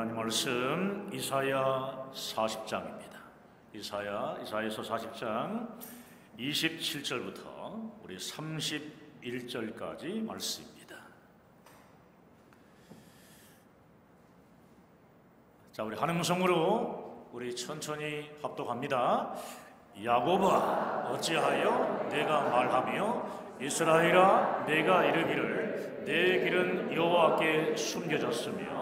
하나님 말씀 이사야 40장입니다. 이사야서 40장 27절부터 우리 31절까지 말씀입니다. 자, 우리 한 음성으로 우리 천천히 합독합니다. 야곱아, 어찌하여 내가 말하며 이스라엘아, 내가 이르기를 내 길은 여호와께 숨겨졌으며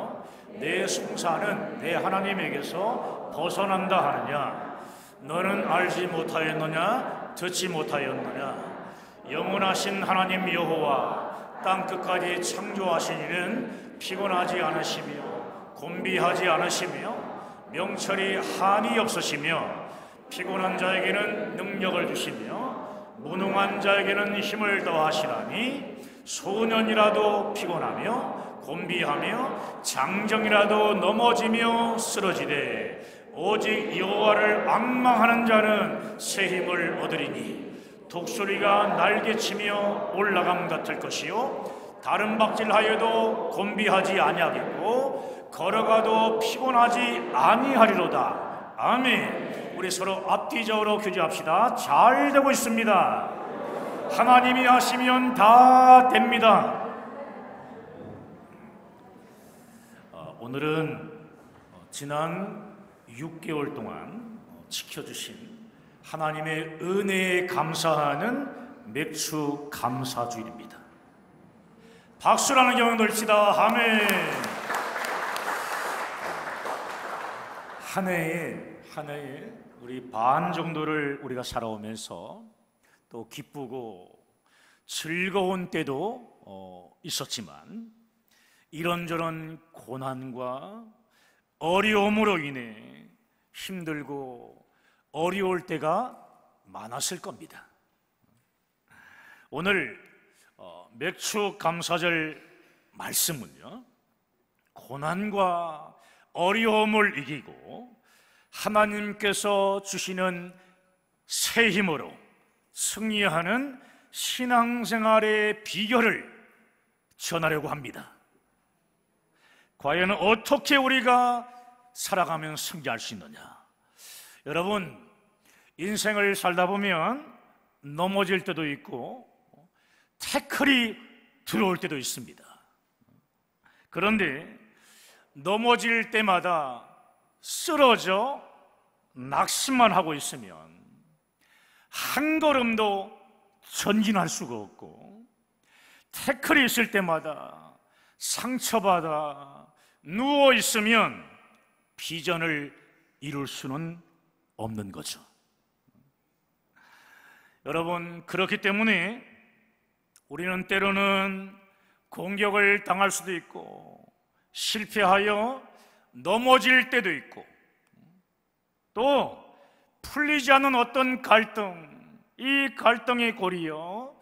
내 송사는 내 하나님에게서 벗어난다 하느냐? 너는 알지 못하였느냐? 듣지 못하였느냐? 영원하신 하나님 여호와 땅 끝까지 창조하신 이는 피곤하지 않으시며 곤비하지 않으시며 명철이 한이 없으시며 피곤한 자에게는 능력을 주시며 무능한 자에게는 힘을 더하시나니 소년이라도 피곤하며 곤비하며 장정이라도 넘어지며 쓰러지되 오직 여호와를 앙망하는 자는 새 힘을 얻으리니 독수리가 날개치며 올라감 같을 것이요 다른 박질하여도 곤비하지 아니하겠고 걸어가도 피곤하지 아니하리로다. 아멘. 우리 서로 앞뒤적으로 교제합시다. 잘 되고 있습니다. 하나님이 하시면 다 됩니다. 오늘은 지난 6개월 동안 지켜주신 하나님의 은혜에 감사하는 맥주 감사주일입니다. 박수라는 경영 돌치다. 아멘. 한 해에 우리 반 정도를 우리가 살아오면서 또 기쁘고 즐거운 때도 있었지만 이런저런 고난과 어려움으로 인해 힘들고 어려울 때가 많았을 겁니다. 오늘 맥주 감사절 말씀은요, 고난과 어려움을 이기고 하나님께서 주시는 새 힘으로 승리하는 신앙생활의 비결을 전하려고 합니다. 과연 어떻게 우리가 살아가면 승리할 수 있느냐? 여러분, 인생을 살다 보면 넘어질 때도 있고 태클이 들어올 때도 있습니다. 그런데 넘어질 때마다 쓰러져 낙심만 하고 있으면 한 걸음도 전진할 수가 없고, 태클이 있을 때마다 상처받아 누워 있으면 비전을 이룰 수는 없는 거죠. 여러분, 그렇기 때문에 우리는 때로는 공격을 당할 수도 있고 실패하여 넘어질 때도 있고 또 풀리지 않는 어떤 갈등, 이 갈등의 골이요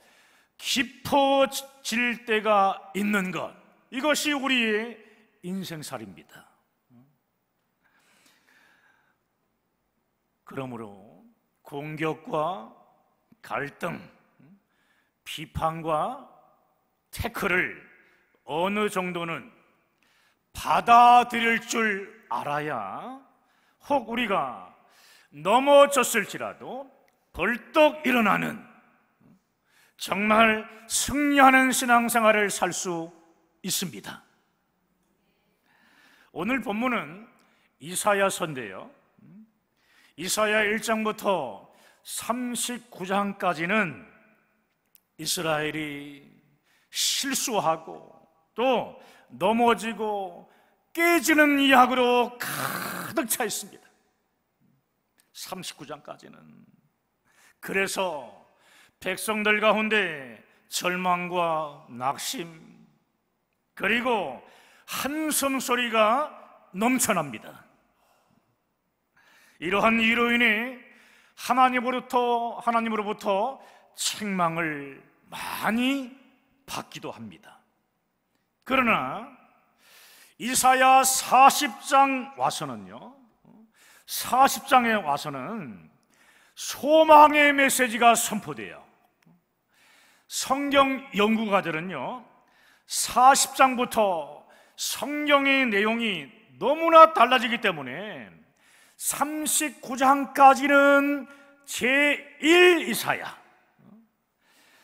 깊어질 때가 있는 것, 이것이 우리의 인생살입니다. 그러므로 공격과 갈등, 비판과 태클을 어느 정도는 받아들일 줄 알아야 혹 우리가 넘어졌을지라도 벌떡 일어나는 정말 승리하는 신앙생활을 살 수 있습니다. 오늘 본문은 이사야서인데요, 이사야 1장부터 39장까지는 이스라엘이 실수하고 또 넘어지고 깨지는 이야기로 가득 차 있습니다. 39장까지는 그래서 백성들 가운데 절망과 낙심 그리고 한숨 소리가 넘쳐납니다. 이러한 이로 인해 하나님으로부터 책망을 많이 받기도 합니다. 그러나 이사야 40장 와서는요, 40장에 와서는 소망의 메시지가 선포돼요. 성경 연구가들은요 40장부터 성경의 내용이 너무나 달라지기 때문에 39장까지는 제1 이사야,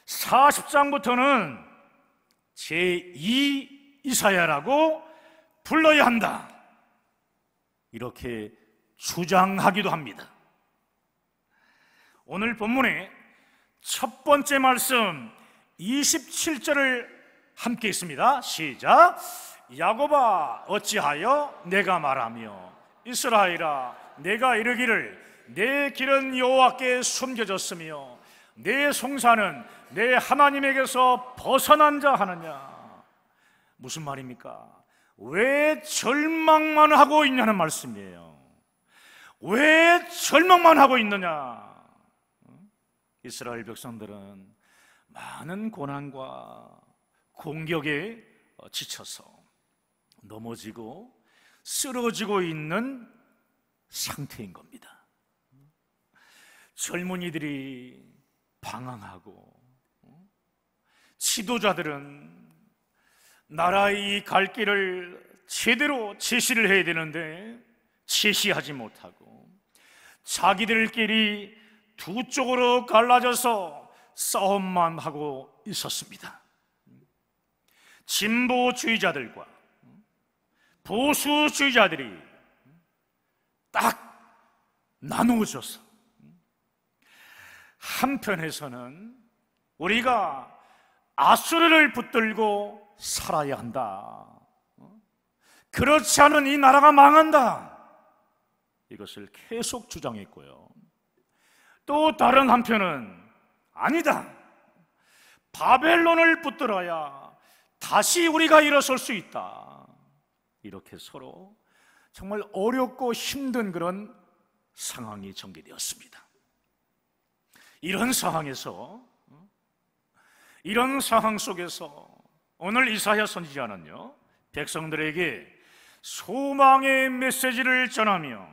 40장부터는 제2 이사야라고 불러야 한다, 이렇게 주장하기도 합니다. 오늘 본문의 첫 번째 말씀 27절을 함께 있습니다. 시작. 야곱아 어찌하여 내가 말하며 이스라엘아 내가 이르기를 내 길은 여호와께 숨겨졌으며 내 송사는 내 하나님에게서 벗어난 자 하느냐. 무슨 말입니까? 왜 절망만 하고 있냐는 말씀이에요. 왜 절망만 하고 있느냐? 이스라엘 백성들은 많은 고난과 공격에 지쳐서 넘어지고 쓰러지고 있는 상태인 겁니다. 젊은이들이 방황하고 지도자들은 나라의 갈 길을 제대로 제시를 해야 되는데 제시하지 못하고 자기들끼리 두 쪽으로 갈라져서 싸움만 하고 있었습니다. 진보주의자들과 보수주의자들이 딱 나누어져서 한편에서는 우리가 아수르를 붙들고 살아야 한다, 그렇지 않은 이 나라가 망한다, 이것을 계속 주장했고요. 또 다른 한편은 아니다, 바벨론을 붙들어야 다시 우리가 일어설 수 있다, 이렇게 서로 정말 어렵고 힘든 그런 상황이 전개되었습니다. 이런 상황에서, 이런 상황 속에서 오늘 이사야 선지자는요, 백성들에게 소망의 메시지를 전하며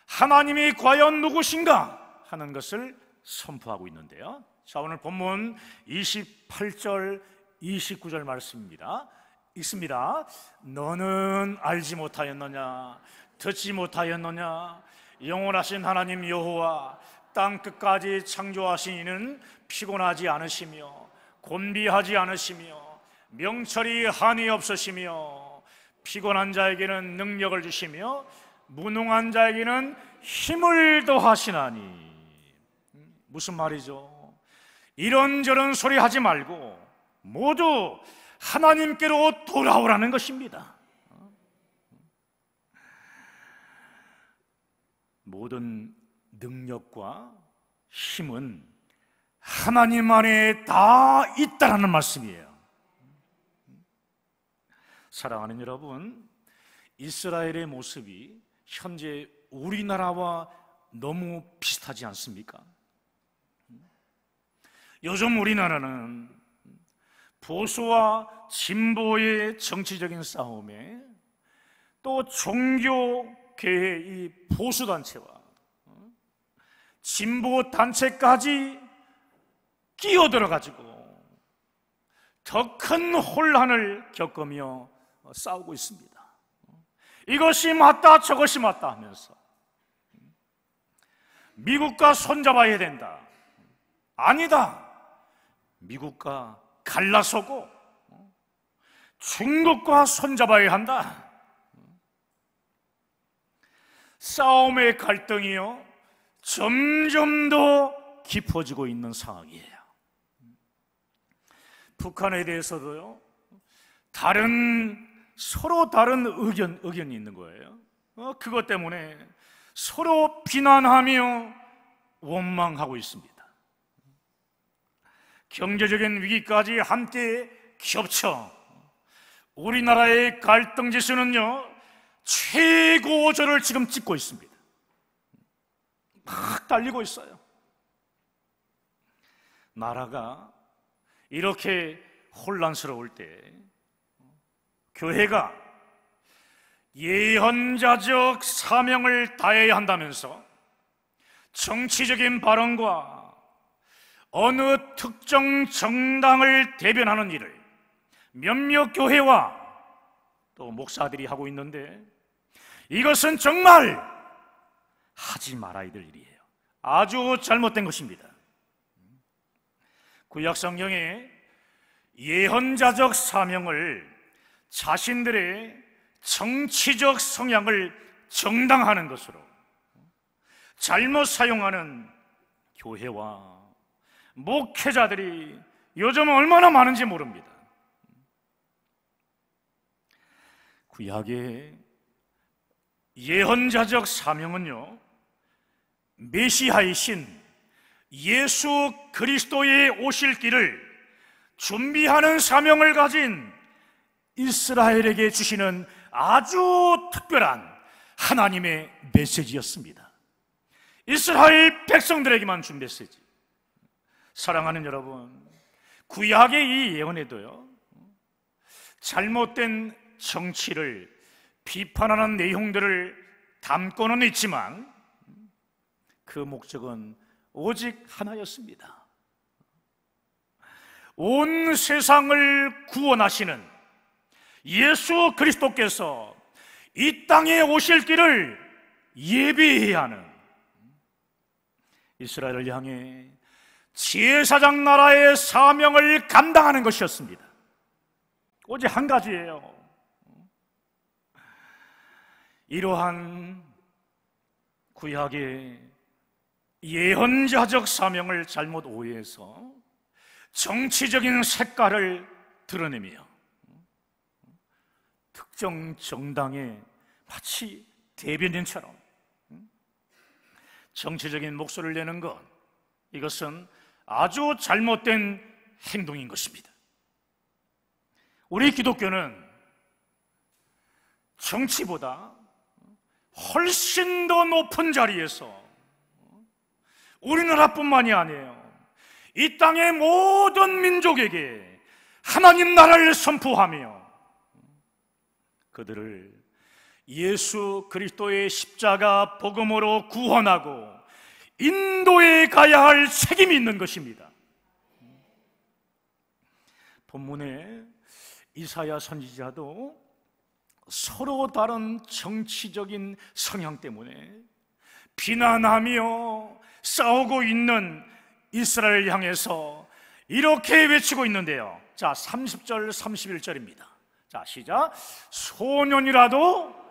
하나님이 과연 누구신가 하는 것을 선포하고 있는데요. 자, 오늘 본문 28절 29절 말씀입니다. 읽습니다. 너는 알지 못하였느냐, 듣지 못하였느냐, 영원하신 하나님 여호와 땅 끝까지 창조하신 이는 피곤하지 않으시며 곤비하지 않으시며 명철이 한이 없으시며 피곤한 자에게는 능력을 주시며 무능한 자에게는 힘을 더하시나니. 무슨 말이죠? 이런저런 소리 하지 말고 모두 하나님께로 돌아오라는 것입니다. 모든 능력과 힘은 하나님 안에 다 있다는 말씀이에요. 사랑하는 여러분, 이스라엘의 모습이 현재 우리나라와 너무 비슷하지 않습니까? 요즘 우리나라는 보수와 진보의 정치적인 싸움에 또 종교계의 이 보수단체와 진보단체까지 끼어들어가지고 더 큰 혼란을 겪으며 싸우고 있습니다. 이것이 맞다 저것이 맞다 하면서 미국과 손잡아야 된다, 아니다, 미국과 갈라서고 중국과 손잡아야 한다. 싸움의 갈등이요 점점 더 깊어지고 있는 상황이에요. 북한에 대해서도요 서로 다른 의견이 있는 거예요. 그것 때문에 서로 비난하며 원망하고 있습니다. 경제적인 위기까지 함께 겹쳐 우리나라의 갈등 지수는요 최고조를 지금 찍고 있습니다. 막 달리고 있어요. 나라가 이렇게 혼란스러울 때 교회가 예언자적 사명을 다해야 한다면서 정치적인 발언과 어느 특정 정당을 대변하는 일을 몇몇 교회와 또 목사들이 하고 있는데, 이것은 정말 하지 말아야 될 일이에요. 아주 잘못된 것입니다. 구약 성경에 예언자적 사명을 자신들의 정치적 성향을 정당화하는 것으로 잘못 사용하는 교회와 목회자들이 요즘 얼마나 많은지 모릅니다. 구약의 예언자적 사명은요, 메시아이신 예수 그리스도의 오실 길을 준비하는 사명을 가진 이스라엘에게 주시는 아주 특별한 하나님의 메시지였습니다. 이스라엘 백성들에게만 준 메시지. 사랑하는 여러분, 구약의 이 예언에도요, 잘못된 정치를 비판하는 내용들을 담고는 있지만 그 목적은 오직 하나였습니다. 온 세상을 구원하시는 예수 그리스도께서 이 땅에 오실 길을 예비해야 하는 이스라엘을 향해 제사장 나라의 사명을 감당하는 것이었습니다. 오직 한 가지예요. 이러한 구약의 예언자적 사명을 잘못 오해해서 정치적인 색깔을 드러내며 특정 정당의 마치 대변인처럼 정치적인 목소리를 내는 것, 이것은 아주 잘못된 행동인 것입니다. 우리 기독교는 정치보다 훨씬 더 높은 자리에서 우리나라뿐만이 아니에요, 이 땅의 모든 민족에게 하나님 나라를 선포하며 그들을 예수 그리스도의 십자가 복음으로 구원하고 인도에 가야 할 책임이 있는 것입니다. 본문에 이사야 선지자도 서로 다른 정치적인 성향 때문에 비난하며 싸우고 있는 이스라엘을 향해서 이렇게 외치고 있는데요. 자, 30절 31절입니다. 자, 시작. 소년이라도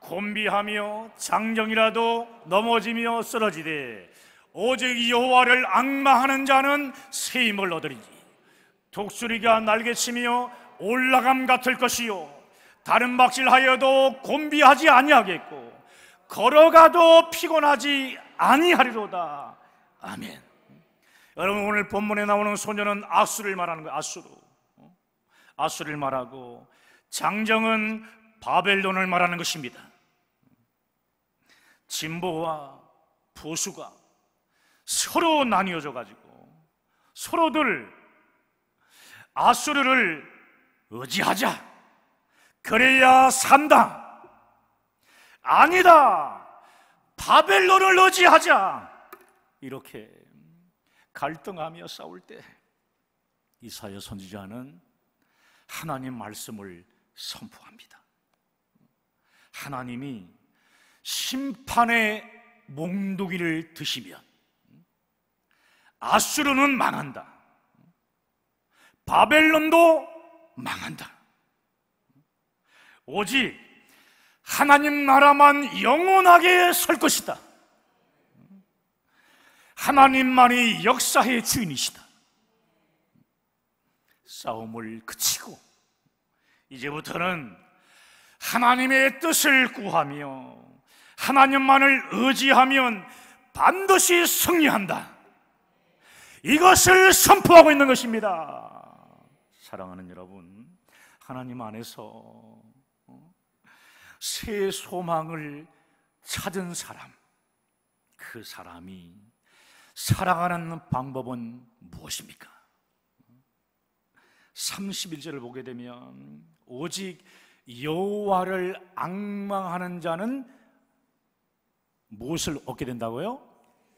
곤비하며 장정이라도 넘어지며 쓰러지되 오직 여호와를 앙망하는 자는 새 힘을 얻으리니 독수리가 날개치며 올라감 같을 것이요 다른 박질하여도 곤비하지 아니하겠고 걸어가도 피곤하지 아니하리로다. 아멘. 여러분, 오늘 본문에 나오는 소년은 아수를 말하는 거예요. 아수를 말하고 장정은 바벨론을 말하는 것입니다. 진보와 보수가 서로 나뉘어져 가지고 서로들 아수르를 의지하자, 그래야 산다, 아니다, 바벨론을 의지하자, 이렇게 갈등하며 싸울 때 이사야 선지자는 하나님 말씀을 선포합니다. 하나님이 심판의 몽둥이를 드시면 아수르는 망한다, 바벨론도 망한다. 오직 하나님 나라만 영원하게 설 것이다. 하나님만이 역사의 주인이시다. 싸움을 그치고 이제부터는 하나님의 뜻을 구하며 하나님만을 의지하면 반드시 승리한다. 이것을 선포하고 있는 것입니다. 사랑하는 여러분, 하나님 안에서 새 소망을 찾은 사람, 그 사람이 살아가는 방법은 무엇입니까? 31절을 보게 되면 오직 여호와를 앙망하는 자는 무엇을 얻게 된다고요?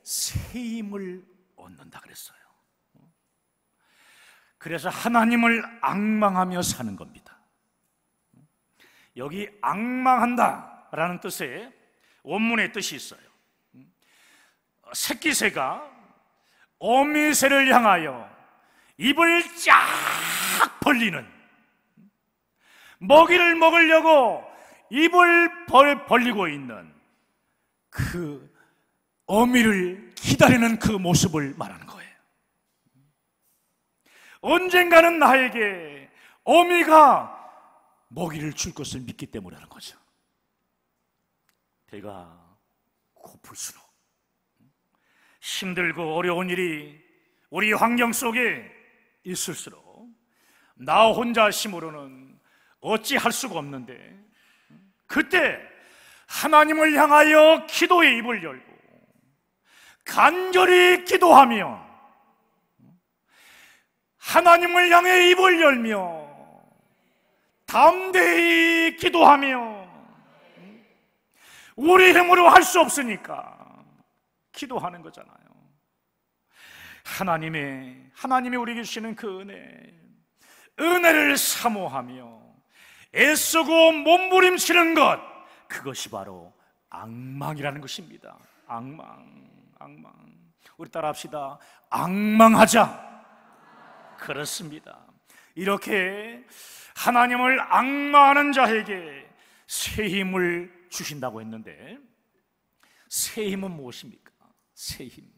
새 힘을 얻는다 그랬어요. 그래서 하나님을 앙망하며 사는 겁니다. 여기 앙망한다 기다라라는 뜻의 원문의 뜻이 있어요. 새끼새가 어미새를 향하여 입을 쫙 벌리는, 먹이를 먹으려고 입을 벌리고 있는 그 어미를 기다리는 그 모습을 말하는 거예요. 언젠가는 나에게 어미가 먹이를 줄 것을 믿기 때문이라는 거죠. 배가 고플수록, 힘들고 어려운 일이 우리 환경 속에 있을수록 나 혼자 힘으로는 어찌할 수가 없는데, 그때 하나님을 향하여 기도의 입을 열고 간절히 기도하며 하나님을 향해 입을 열며 담대히 기도하며, 우리 힘으로 할 수 없으니까 기도하는 거잖아요. 하나님이 우리에게 주시는 그 은혜를 사모하며 애쓰고 몸부림치는 것, 그것이 바로 앙망이라는 것입니다. 앙망. 우리 따라합시다. 앙망하자. 그렇습니다. 이렇게 하나님을 앙망하는 자에게 새 힘을 주신다고 했는데, 새 힘은 무엇입니까? 새 힘.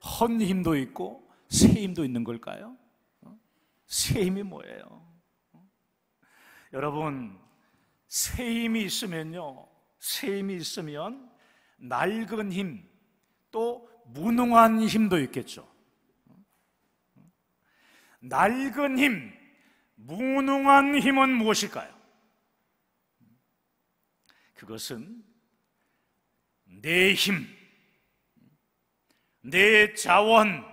헌 힘도 있고 새 힘도 있는 걸까요? 새 힘이 뭐예요? 여러분, 새 힘이 있으면요, 새 힘이 있으면 낡은 힘, 또 무능한 힘도 있겠죠. 낡은 힘, 무능한 힘은 무엇일까요? 그것은 내 힘, 내 자원,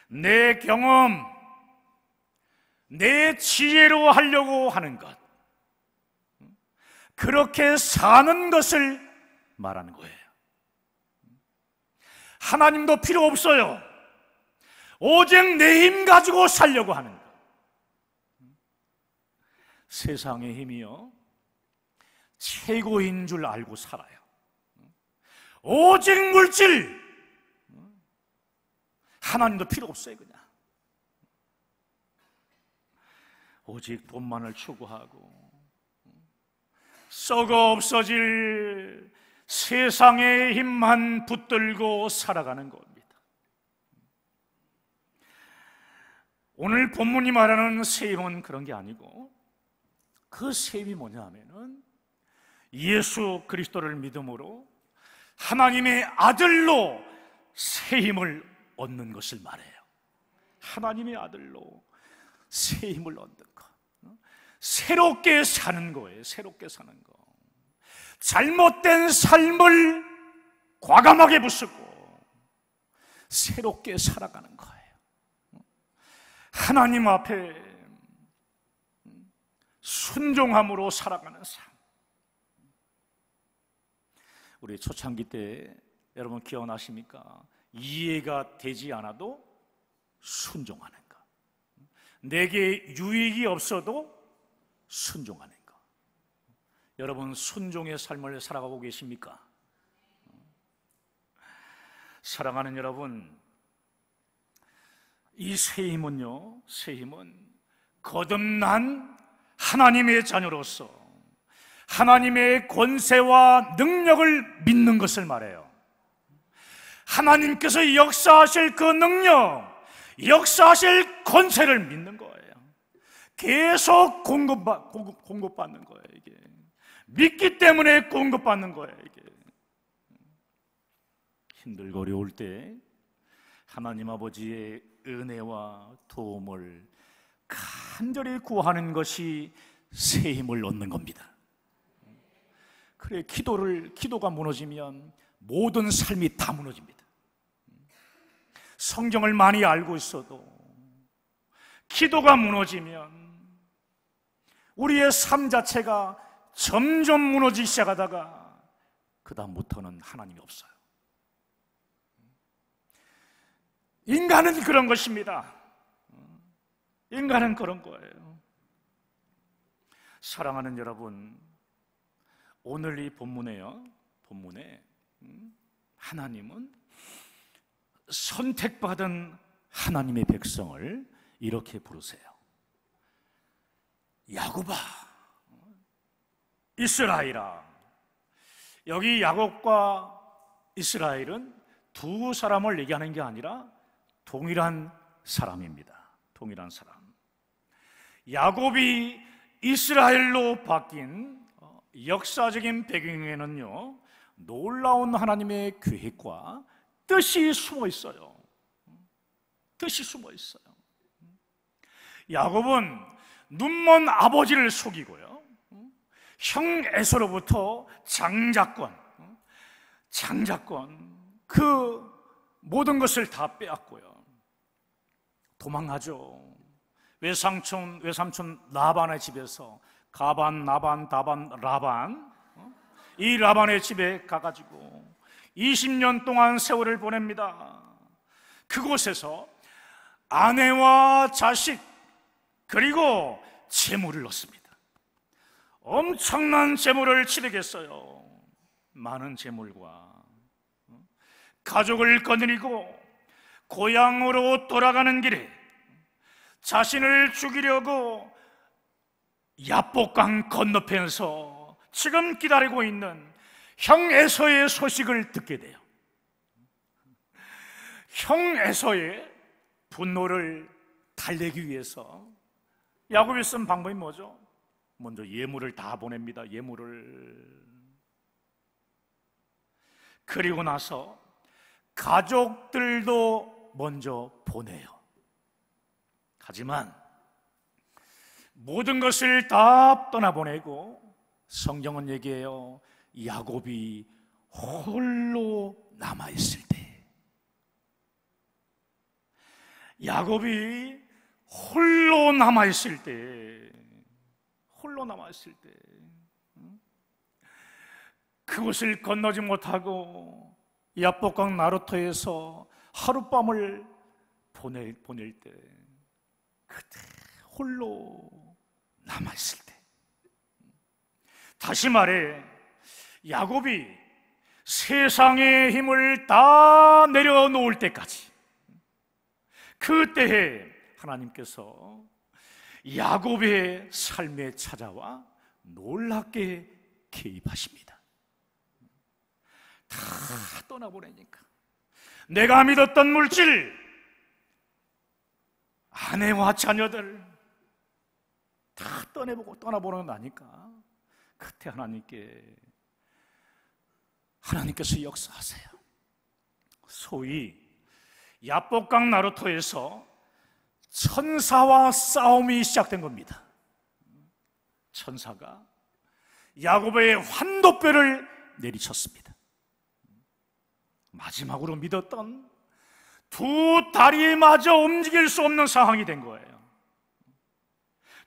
내 경험, 내 지혜로 하려고 하는 것, 그렇게 사는 것을 말하는 거예요. 하나님도 필요 없어요. 오직 내 힘 가지고 살려고 하는 것. 세상의 힘이요, 최고인 줄 알고 살아요. 오직 물질, 하나님도 필요 없어요. 그냥 오직 돈만을 추구하고 썩어 없어질 세상의 힘만 붙들고 살아가는 겁니다. 오늘 본문이 말하는 새 힘은 그런 게 아니고, 그 새 힘이 뭐냐 하면은 예수 그리스도를 믿음으로 하나님의 아들로 새 힘을 얻는 것을 말해요. 하나님의 아들로 새 힘을 얻는 것, 새롭게 사는 거예요. 새롭게 사는 거. 잘못된 삶을 과감하게 부수고 새롭게 살아가는 거예요. 하나님 앞에 순종함으로 살아가는 삶. 우리 초창기 때 여러분 기억나십니까? 이해가 되지 않아도 순종하는 것, 내게 유익이 없어도 순종하는 것. 여러분, 순종의 삶을 살아가고 계십니까? 사랑하는 여러분, 이 새 힘은요, 새 힘은 거듭난 하나님의 자녀로서 하나님의 권세와 능력을 믿는 것을 말해요. 하나님께서 역사하실 그 능력, 역사하실 권세를 믿는 거예요. 계속 공급받는 거예요. 이게 믿기 때문에 공급받는 거예요. 이게 힘들고 어려울 때 하나님 아버지의 은혜와 도움을 간절히 구하는 것이 새 힘을 얻는 겁니다. 그래, 기도가 무너지면 모든 삶이 다 무너집니다. 성경을 많이 알고 있어도 기도가 무너지면 우리의 삶 자체가 점점 무너지기 시작하다가 그 다음부터는 하나님이 없어요. 인간은 그런 것입니다. 인간은 그런 거예요. 사랑하는 여러분, 오늘 이 본문에 하나님은 선택받은 하나님의 백성을 이렇게 부르세요. 야곱아, 이스라엘아. 여기 야곱과 이스라엘은 두 사람을 얘기하는 게 아니라 동일한 사람입니다. 동일한 사람. 야곱이 이스라엘로 바뀐 역사적인 배경에는요, 놀라운 하나님의 계획과 뜻이 숨어 있어요. 뜻이 숨어 있어요. 야곱은 눈먼 아버지를 속이고요, 형 에서로부터 장자권, 그 모든 것을 다 빼앗고요, 도망가죠. 외삼촌 라반의 집에서 가반, 나반, 다반, 라반, 이 라반의 집에 가가지고 20년 동안 세월을 보냅니다. 그곳에서 아내와 자식 그리고 재물을 얻습니다. 엄청난 재물을 치르겠어요. 많은 재물과 가족을 거느리고 고향으로 돌아가는 길에 자신을 죽이려고 야복강 건너편에서 지금 기다리고 있는 형 에서의 소식을 듣게 돼요. 형 에서의 분노를 달래기 위해서 야곱이 쓴 방법이 뭐죠? 먼저 예물을 다 보냅니다. 예물을. 그리고 나서 가족들도 먼저 보내요. 하지만 모든 것을 다 떠나보내고 성경은 얘기해요. 야곱이 홀로 남아있을 때, 야곱이 홀로 남아있을 때, 그곳을 건너지 못하고 야복강 나루터에서 하룻밤을 보낼 때, 그때 홀로 남아있을 때, 다시 말해 야곱이 세상의 힘을 다 내려놓을 때까지, 그때에 하나님께서 야곱의 삶에 찾아와 놀랍게 개입하십니다. 다 떠나보내니까 내가 믿었던 물질, 아내와 자녀들 다 떠나보고 나니까 그때 하나님께서 역사하세요. 소위 야복강 나루터에서 천사와 싸움이 시작된 겁니다. 천사가 야곱의 환도뼈를 내리쳤습니다. 마지막으로 믿었던 두 다리마저 움직일 수 없는 상황이 된 거예요.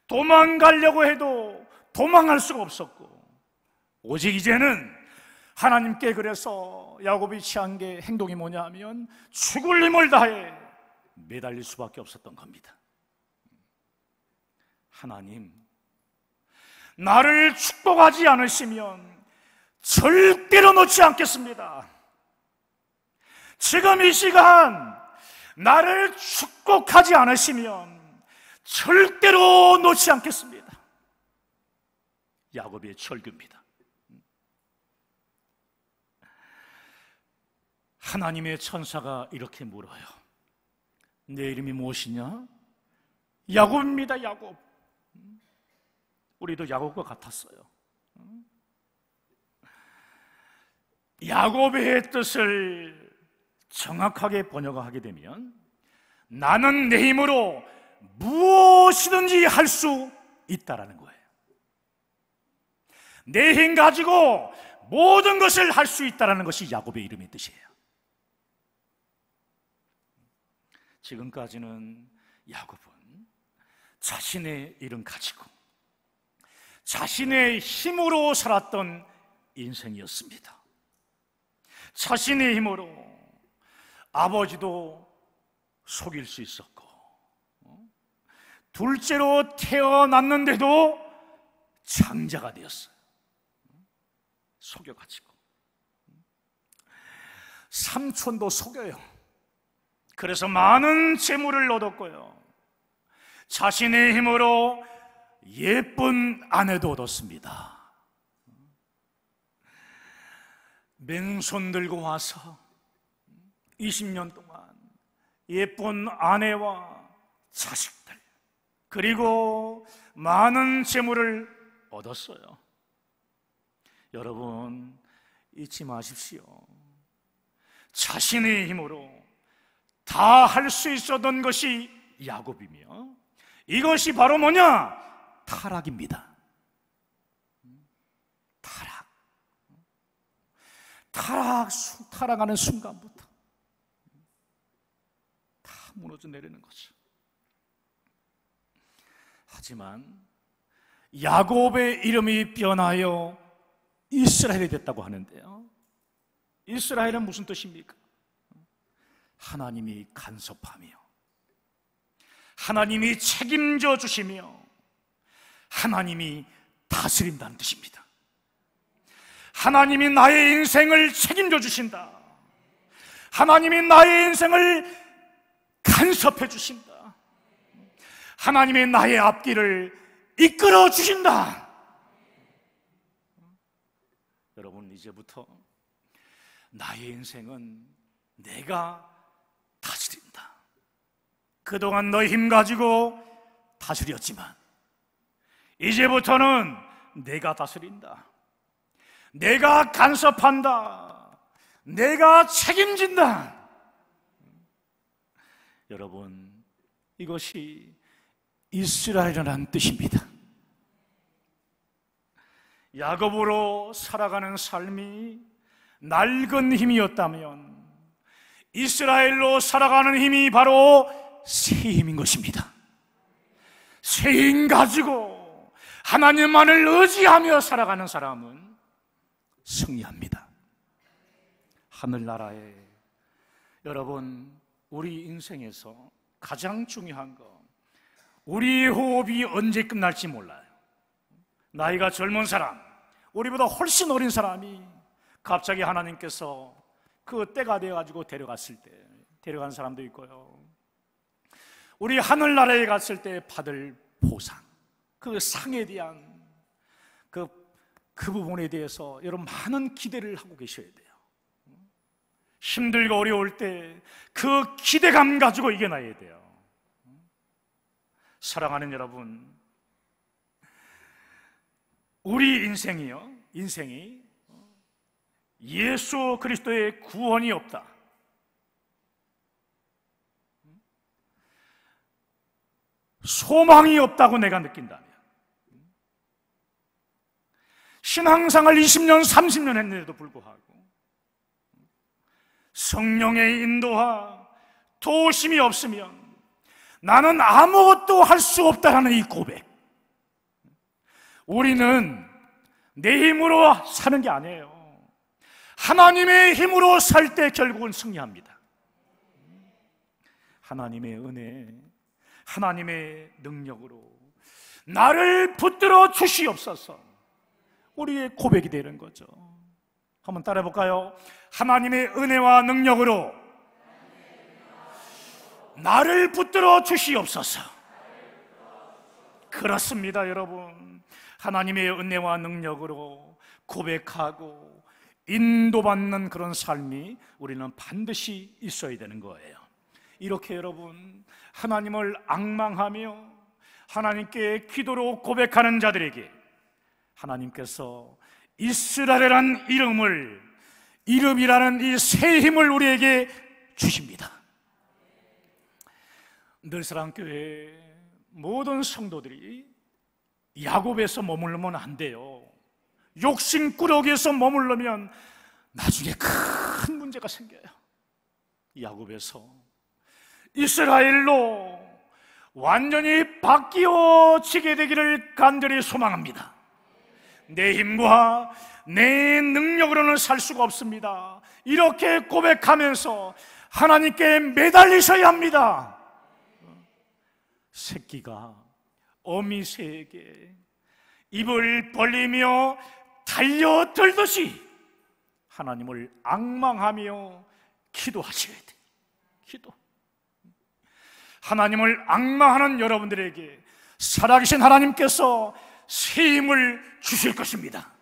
도망가려고 해도 도망갈 수가 없었고, 오직 이제는 하나님께, 그래서 야곱이 취한 게 행동이 뭐냐 하면 죽을 힘을 다해 매달릴 수밖에 없었던 겁니다. 하나님, 나를 축복하지 않으시면 절대로 놓지 않겠습니다. 지금 이 시간 나를 축복하지 않으시면 절대로 놓지 않겠습니다. 야곱의 철규입니다. 하나님의 천사가 이렇게 물어요. 내 이름이 무엇이냐? 야곱입니다. 야곱. 우리도 야곱과 같았어요. 야곱의 뜻을 정확하게 번역하게 되면 나는 내 힘으로 무엇이든지 할 수 있다라는 거예요. 내 힘 가지고 모든 것을 할 수 있다라는 것이 야곱의 이름의 뜻이에요. 지금까지는 야곱은 자신의 이름 가지고 자신의 힘으로 살았던 인생이었습니다. 자신의 힘으로 아버지도 속일 수 있었고, 둘째로 태어났는데도 장자가 되었어요. 속여가지고. 삼촌도 속여요. 그래서 많은 재물을 얻었고요, 자신의 힘으로 예쁜 아내도 얻었습니다. 맨손 들고 와서 20년 동안 예쁜 아내와 자식들, 그리고 많은 재물을 얻었어요. 여러분, 잊지 마십시오. 자신의 힘으로 다 할 수 있었던 것이 야곱이며, 이것이 바로 뭐냐? 타락입니다. 타락하는 순간부터 다 무너져 내리는 거죠. 하지만 야곱의 이름이 변하여 이스라엘이 됐다고 하는데요, 이스라엘은 무슨 뜻입니까? 하나님이 간섭하며, 하나님이 책임져 주시며, 하나님이 다스린다는 뜻입니다. 하나님이 나의 인생을 책임져 주신다. 하나님이 나의 인생을 간섭해 주신다. 하나님이 나의 앞길을 이끌어 주신다. 여러분, 이제부터 나의 인생은 내가 다스린다. 그동안 너의 힘 가지고 다스렸지만 이제부터는 내가 다스린다. 내가 간섭한다. 내가 책임진다. 여러분, 이것이 이스라엘이라는 뜻입니다. 야곱으로 살아가는 삶이 낡은 힘이었다면, 이스라엘로 살아가는 힘이 바로 새 힘인 것입니다. 새 힘 가지고 하나님만을 의지하며 살아가는 사람은 승리합니다. 하늘나라에, 여러분, 우리 인생에서 가장 중요한 거, 우리의 호흡이 언제 끝날지 몰라요. 나이가 젊은 사람, 우리보다 훨씬 어린 사람이 갑자기 하나님께서 그 때가 되어가지고 데려간 사람도 있고요, 우리 하늘나라에 갔을 때 받을 보상, 그 상에 대한 그 부분에 대해서 여러분 많은 기대를 하고 계셔야 돼요. 힘들고 어려울 때 그 기대감 가지고 이겨나야 돼요. 사랑하는 여러분, 우리 인생이 예수 그리스도의 구원이 없다, 소망이 없다고 내가 느낀다면, 신앙생활 20년, 30년 했는데도 불구하고 성령의 인도와 도우심이 없으면 나는 아무것도 할 수 없다라는 이 고백, 우리는 내 힘으로 사는 게 아니에요. 하나님의 힘으로 살 때 결국은 승리합니다. 하나님의 은혜, 하나님의 능력으로 나를 붙들어 주시옵소서, 우리의 고백이 되는 거죠. 한번 따라해 볼까요? 하나님의 은혜와 능력으로 나를 붙들어 주시옵소서. 그렇습니다, 여러분. 하나님의 은혜와 능력으로 고백하고 인도받는 그런 삶이 우리는 반드시 있어야 되는 거예요. 이렇게 여러분, 하나님을 앙망하며 하나님께 기도로 고백하는 자들에게 하나님께서 이스라엘이라는 이름이라는 이 새 힘을 우리에게 주십니다. 늘사랑교회 모든 성도들이 야곱에서 머물르면 안 돼요. 욕심꾸러기에서 머물르면 나중에 큰 문제가 생겨요. 야곱에서 이스라엘로 완전히 바뀌어지게 되기를 간절히 소망합니다. 내 힘과 내 능력으로는 살 수가 없습니다. 이렇게 고백하면서 하나님께 매달리셔야 합니다. 새끼가 어미새에게 입을 벌리며 달려들듯이 하나님을 앙망하며 기도하셔야 돼요. 기도. 하나님을 앙망하는 여러분들에게 살아계신 하나님께서 새 힘을 주실 것입니다.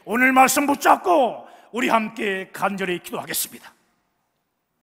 오늘 말씀 붙잡고 우리 함께 간절히 기도하겠습니다.